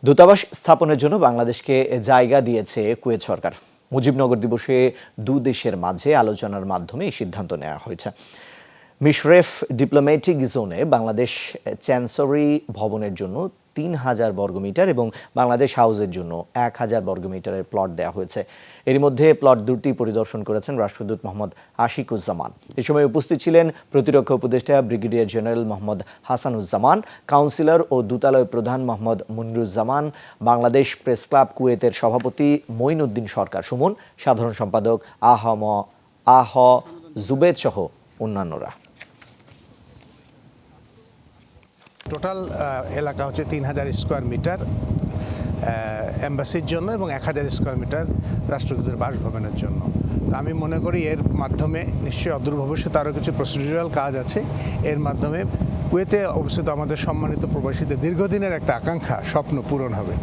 দূতাবাস স্থাপনের জন্য বাংলাদেশকে জায়গা দিয়েছে কুয়েত সরকার। মুজিবনগর দিবসে দেশের মাঝে আলোচনার মাধ্যমে এই সিদ্ধান্ত নেওয়া হয়েছে। মিশরেফ ডিপ্লোম্যাটিক জোনে বাংলাদেশ চ্যান্সেলরি ভবনের জন্য ৩,০০০ বর্গমিটার এবং বাংলাদেশ হাউসের জন্য ১,০০০ বর্গমিটারের প্লট দেওয়া হয়েছে। এর মধ্যে প্লট দুটি পরিদর্শন করেছেন রাষ্ট্রদূত মোহাম্মদ আশিকুজ্জামান। এ সময় উপস্থিত ছিলেন প্রতিরক্ষা উপদেষ্টা brigadier general Mohammad Hasanuzzaman, councillor ও দূতালয় প্রধান মোহাম্মদ মুনিরুজ্জামান, বাংলাদেশ প্রেস ক্লাব কুয়েতের সভাপতি মঈনউদ্দিন সরকার সুমন, সাধারণ সম্পাদক আহ জুবেদ সহ অন্যান্যরা। টোটাল এলাকা হচ্ছে ৩,০০০ স্কোয়ার মিটার এম্বাসির জন্য এবং ১,০০০ স্কোয়ার মিটার রাষ্ট্রদূতের বাসভবনের জন্য। আমি মনে করি এর মাধ্যমে নিশ্চয়ই অদূর ভবিষ্যতে আরও কিছু প্রসিডিউরাল কাজ আছে। এর মাধ্যমে কুয়েতে অবস্থিত আমাদের সম্মানিত প্রবাসীদের দীর্ঘদিনের একটা আকাঙ্ক্ষা, স্বপ্ন পূরণ হবে।